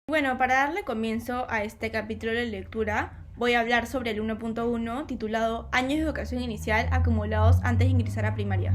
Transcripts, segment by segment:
Bueno, para darle comienzo a este capítulo de lectura, voy a hablar sobre el 1.1 titulado Años de educación inicial acumulados antes de ingresar a primaria.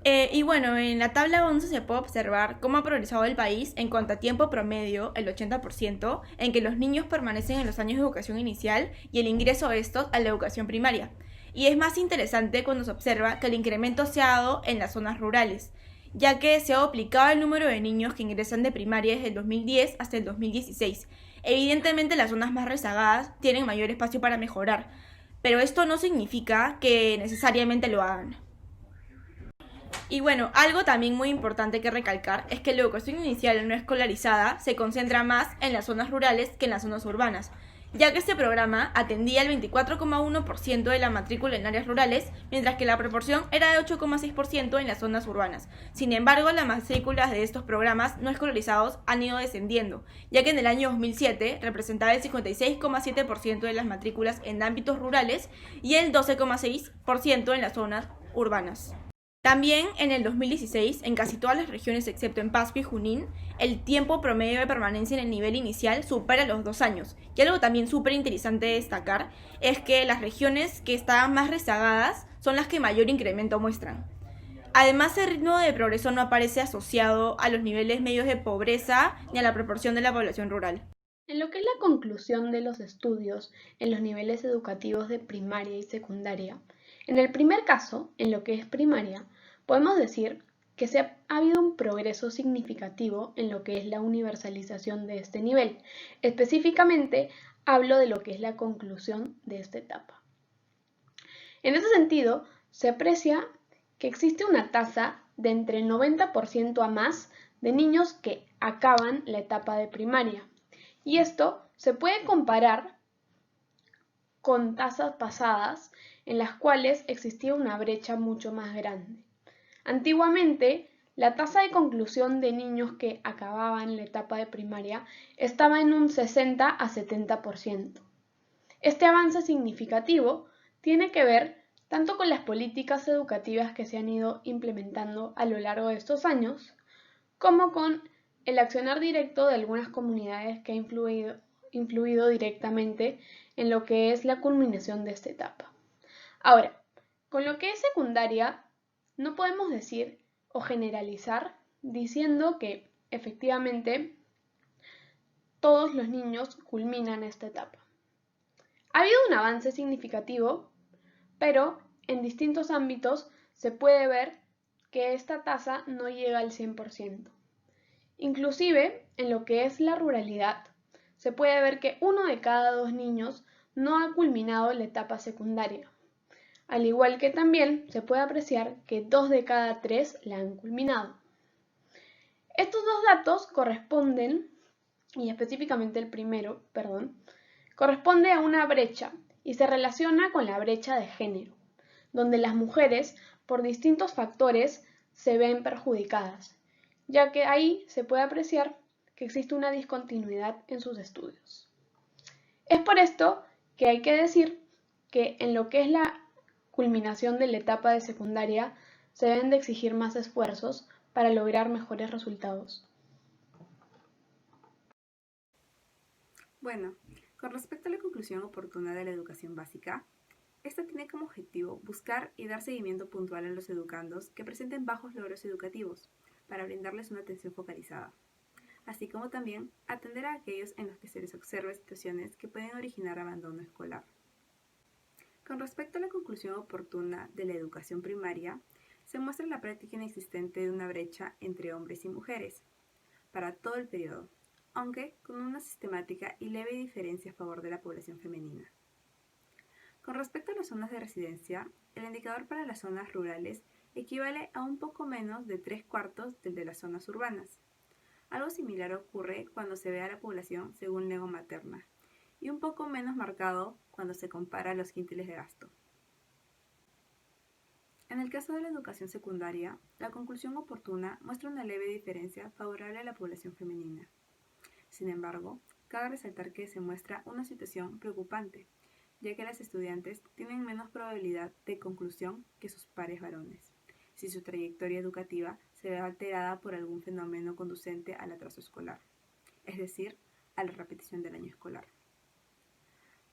En la tabla 11 se puede observar cómo ha progresado el país en cuanto a tiempo promedio, el 80%, en que los niños permanecen en los años de educación inicial y el ingreso de estos a la educación primaria. Y es más interesante cuando se observa que el incremento se ha dado en las zonas rurales, ya que se ha duplicado el número de niños que ingresan de primaria desde el 2010 hasta el 2016. Evidentemente las zonas más rezagadas tienen mayor espacio para mejorar, pero esto no significa que necesariamente lo hagan. Y bueno, algo también muy importante que recalcar es que la educación inicial no escolarizada se concentra más en las zonas rurales que en las zonas urbanas, ya que este programa atendía el 24,1% de la matrícula en áreas rurales, mientras que la proporción era de 8,6% en las zonas urbanas. Sin embargo, las matrículas de estos programas no escolarizados han ido descendiendo, ya que en el año 2007 representaba el 56,7% de las matrículas en ámbitos rurales y el 12,6% en las zonas urbanas. También en el 2016, en casi todas las regiones excepto en Pasco y Junín, el tiempo promedio de permanencia en el nivel inicial supera los 2 años. Y algo también súper interesante de destacar es que las regiones que estaban más rezagadas son las que mayor incremento muestran. Además, el ritmo de progreso no aparece asociado a los niveles medios de pobreza ni a la proporción de la población rural. En lo que es la conclusión de los estudios en los niveles educativos de primaria y secundaria, en el primer caso, en lo que es primaria, podemos decir que ha habido un progreso significativo en lo que es la universalización de este nivel. Específicamente, hablo de lo que es la conclusión de esta etapa. En ese sentido, se aprecia que existe una tasa de entre el 90% a más de niños que acaban la etapa de primaria. Y esto se puede comparar con tasas pasadas en las cuales existía una brecha mucho más grande. Antiguamente, la tasa de conclusión de niños que acababan la etapa de primaria estaba en un 60 a 70%. Este avance significativo tiene que ver tanto con las políticas educativas que se han ido implementando a lo largo de estos años, como con el accionar directo de algunas comunidades que ha influido directamente en lo que es la culminación de esta etapa. Ahora, con lo que es secundaria, no podemos decir o generalizar diciendo que efectivamente todos los niños culminan esta etapa. Ha habido un avance significativo, pero en distintos ámbitos se puede ver que esta tasa no llega al 100%. Inclusive, en lo que es la ruralidad, se puede ver que 1 de cada 2 niños no ha culminado la etapa secundaria, al igual que también se puede apreciar que 2 de cada 3 la han culminado. Estos dos datos corresponden, y específicamente el primero, corresponde a una brecha y se relaciona con la brecha de género, donde las mujeres, por distintos factores, se ven perjudicadas, ya que ahí se puede apreciar que existe una discontinuidad en sus estudios. Es por esto que hay que decir que en lo que es la culminación de la etapa de secundaria se deben de exigir más esfuerzos para lograr mejores resultados. Bueno, con respecto a la conclusión oportuna de la educación básica, esta tiene como objetivo buscar y dar seguimiento puntual a los educandos que presenten bajos logros educativos, para brindarles una atención focalizada, así como también atender a aquellos en los que se les observa situaciones que pueden originar abandono escolar. Con respecto a la conclusión oportuna de la educación primaria, se muestra la práctica inexistente de una brecha entre hombres y mujeres para todo el periodo, aunque con una sistemática y leve diferencia a favor de la población femenina. Con respecto a las zonas de residencia, el indicador para las zonas rurales equivale a un poco menos de 3/4 del de las zonas urbanas. Algo similar ocurre cuando se ve a la población según lengua materna, y un poco menos marcado cuando se compara los quintiles de gasto. En el caso de la educación secundaria, la conclusión oportuna muestra una leve diferencia favorable a la población femenina. Sin embargo, cabe resaltar que se muestra una situación preocupante, ya que las estudiantes tienen menos probabilidad de conclusión que sus pares varones, si su trayectoria educativa se ve alterada por algún fenómeno conducente al atraso escolar. es decir, a la repetición del año escolar.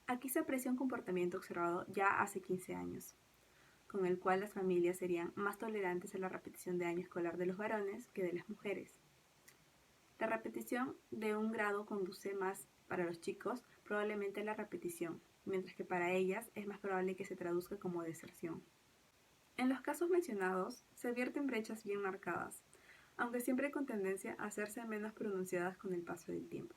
Aquí se aprecia un comportamiento observado ya hace 15 años, con el cual las familias serían más tolerantes a la repetición de año escolar de los varones que de las mujeres. La repetición de un grado conduce más para los chicos probablemente a la repetición, mientras que para ellas es más probable que se traduzca como deserción. En los casos mencionados se advierten brechas bien marcadas, aunque siempre con tendencia a hacerse menos pronunciadas con el paso del tiempo.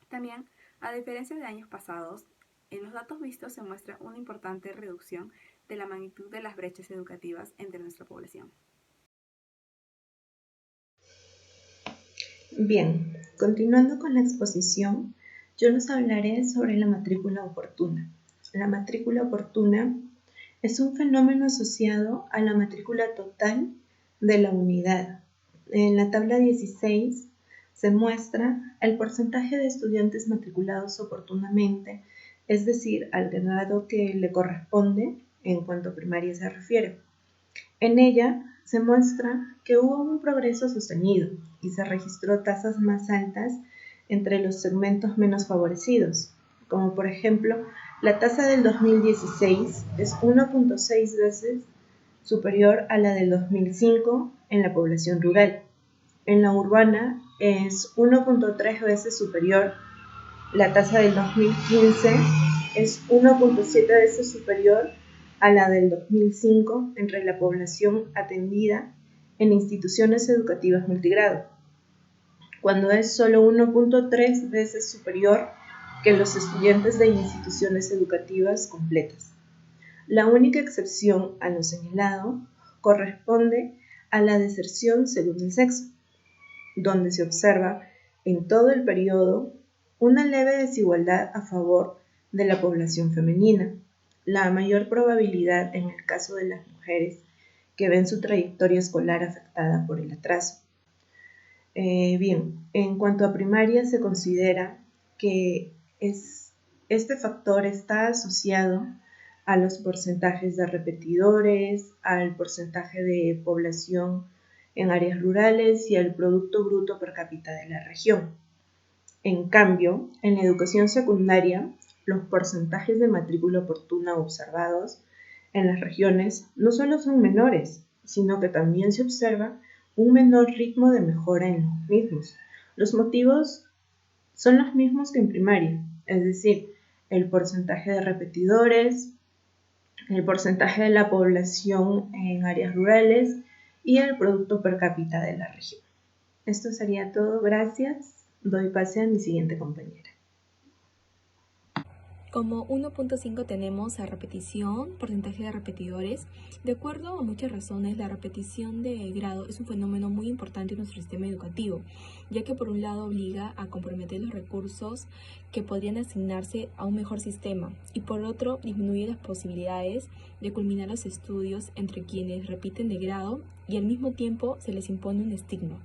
También, a diferencia de años pasados, en los datos vistos se muestra una importante reducción de la magnitud de las brechas educativas entre nuestra población. Bien, continuando con la exposición, yo les hablaré sobre la matrícula oportuna. La matrícula oportuna es un fenómeno asociado a la matrícula total de la unidad. En la tabla 16 se muestra el porcentaje de estudiantes matriculados oportunamente, es decir, al grado que le corresponde en cuanto a primaria se refiere. En ella se muestra que hubo un progreso sostenido y se registró tasas más altas entre los segmentos menos favorecidos, como por ejemplo la tasa del 2016 es 1.6 veces superior a la del 2005 en la población rural. En la urbana es 1.3 veces superior. La tasa del 2015 es 1.7 veces superior a la del 2005 entre la población atendida en instituciones educativas multigrado, cuando es solo 1.3 veces superior que los estudiantes de instituciones educativas completas. La única excepción a lo señalado corresponde a la deserción según el sexo, donde se observa en todo el periodo una leve desigualdad a favor de la población femenina, la mayor probabilidad en el caso de las mujeres que ven su trayectoria escolar afectada por el atraso. Bien, en cuanto a primaria se considera que este factor está asociado a los porcentajes de repetidores, al porcentaje de población en áreas rurales y al Producto Bruto Per Cápita de la región. En cambio, en la educación secundaria, los porcentajes de matrícula oportuna observados en las regiones no solo son menores, sino que también se observa un menor ritmo de mejora en los mismos. Los motivos son los mismos que en primaria, es decir, el porcentaje de repetidores, el porcentaje de la población en áreas rurales y el Producto Per Cápita de la región. Esto sería todo, gracias. Doy pase a mi siguiente compañera. Como 1.5 tenemos a repetición, porcentaje de repetidores. De acuerdo a muchas razones, la repetición de grado es un fenómeno muy importante en nuestro sistema educativo, ya que por un lado obliga a comprometer los recursos que podrían asignarse a un mejor sistema y por otro disminuye las posibilidades de culminar los estudios entre quienes repiten de grado y al mismo tiempo se les impone un estigma.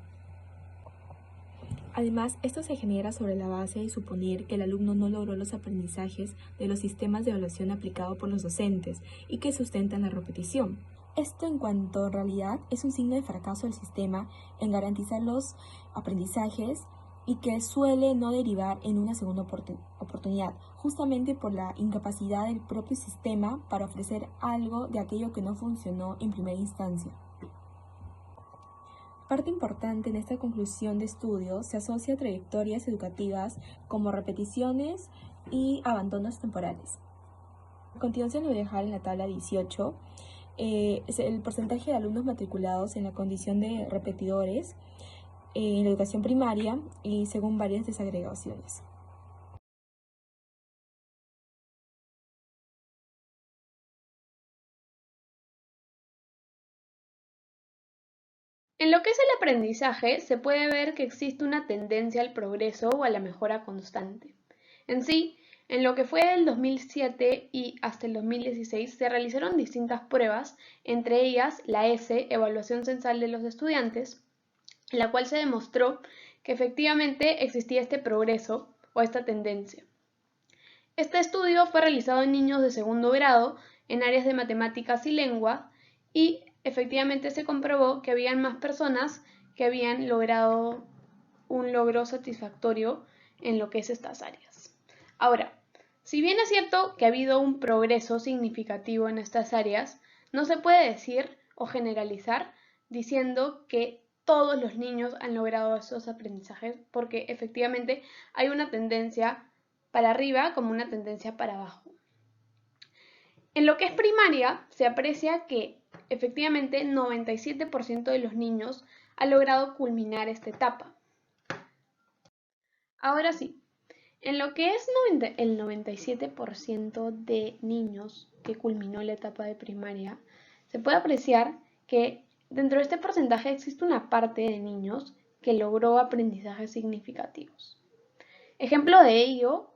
Además, esto se genera sobre la base de suponer que el alumno no logró los aprendizajes de los sistemas de evaluación aplicados por los docentes y que sustentan la repetición. Esto, en cuanto a realidad, es un signo de fracaso del sistema en garantizar los aprendizajes y que suele no derivar en una segunda oportunidad, justamente por la incapacidad del propio sistema para ofrecer algo de aquello que no funcionó en primera instancia. Parte importante en esta conclusión de estudios se asocia a trayectorias educativas como repeticiones y abandonos temporales. A continuación lo voy a dejar en la tabla 18. Es el porcentaje de alumnos matriculados en la condición de repetidores en la educación primaria y según varias desagregaciones. En lo que es el aprendizaje, se puede ver que existe una tendencia al progreso o a la mejora constante. En sí, en lo que fue del 2007 y hasta el 2016 se realizaron distintas pruebas, entre ellas la ESE, Evaluación Censal de los Estudiantes, en la cual se demostró que efectivamente existía este progreso o esta tendencia. Este estudio fue realizado en niños de segundo grado en áreas de matemáticas y lengua y efectivamente se comprobó que habían más personas que habían logrado un logro satisfactorio en lo que es estas áreas. Ahora, si bien es cierto que ha habido un progreso significativo en estas áreas, no se puede decir o generalizar diciendo que todos los niños han logrado esos aprendizajes, porque efectivamente hay una tendencia para arriba como una tendencia para abajo. En lo que es primaria, se aprecia que efectivamente 97% de los niños ha logrado culminar esta etapa. Ahora sí, en lo que es el 97% de niños que culminó la etapa de primaria, se puede apreciar que dentro de este porcentaje existe una parte de niños que logró aprendizajes significativos. Ejemplo de ello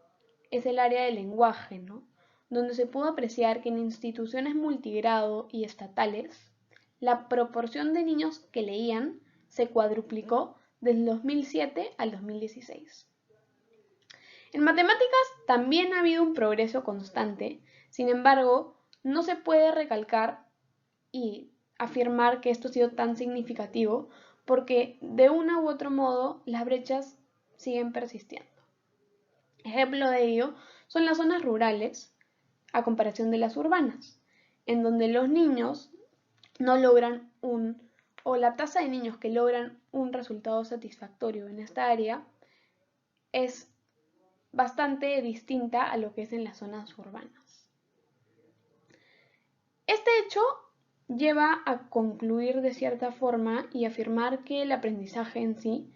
es el área del lenguaje, ¿no? Donde se pudo apreciar que en instituciones multigrado y estatales, la proporción de niños que leían se cuadruplicó del 2007 al 2016. En matemáticas también ha habido un progreso constante, sin embargo, no se puede recalcar y afirmar que esto ha sido tan significativo porque de una u otro modo las brechas siguen persistiendo. Ejemplo de ello son las zonas rurales a comparación de las urbanas, en donde los niños no logran o la tasa de niños que logran un resultado satisfactorio en esta área es bastante distinta a lo que es en las zonas urbanas. Este hecho lleva a concluir de cierta forma y afirmar que el aprendizaje en sí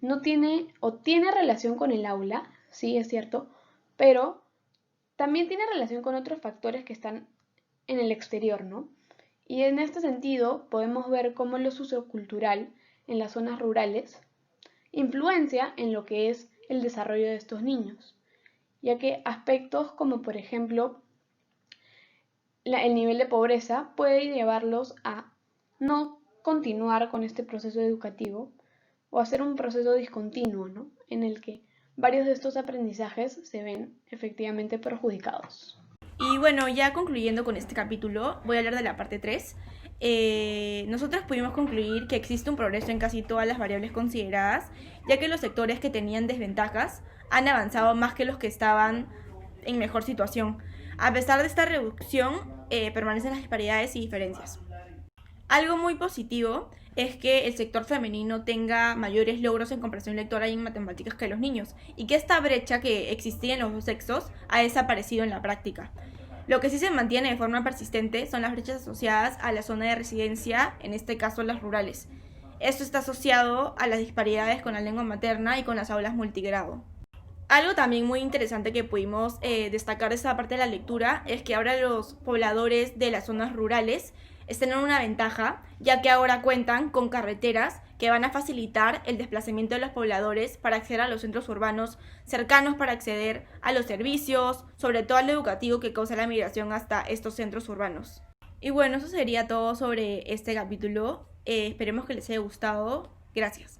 no tiene o tiene relación con el aula, sí es cierto, pero también tiene relación con otros factores que están en el exterior, ¿no? Y en este sentido podemos ver cómo lo sociocultural en las zonas rurales influencia en lo que es el desarrollo de estos niños, ya que aspectos como por ejemplo el nivel de pobreza puede llevarlos a no continuar con este proceso educativo o hacer un proceso discontinuo, ¿no? En el que varios de estos aprendizajes se ven efectivamente perjudicados. Y bueno, ya concluyendo con este capítulo, voy a hablar de la parte 3. Nosotros pudimos concluir que existe un progreso en casi todas las variables consideradas, ya que los sectores que tenían desventajas han avanzado más que los que estaban en mejor situación. A pesar de esta reducción, permanecen las disparidades y diferencias. Algo muy positivo es que el sector femenino tenga mayores logros en comprensión lectora y en matemáticas que los niños, y que esta brecha que existía en los dos sexos ha desaparecido en la práctica. Lo que sí se mantiene de forma persistente son las brechas asociadas a la zona de residencia, en este caso las rurales. Esto está asociado a las disparidades con la lengua materna y con las aulas multigrado. Algo también muy interesante que pudimos destacar de esta parte de la lectura es que ahora los pobladores de las zonas rurales están en una ventaja, ya que ahora cuentan con carreteras que van a facilitar el desplazamiento de los pobladores para acceder a los centros urbanos cercanos para acceder a los servicios, sobre todo al educativo que causa la migración hasta estos centros urbanos. Y bueno, eso sería todo sobre este capítulo. Esperemos que les haya gustado. Gracias.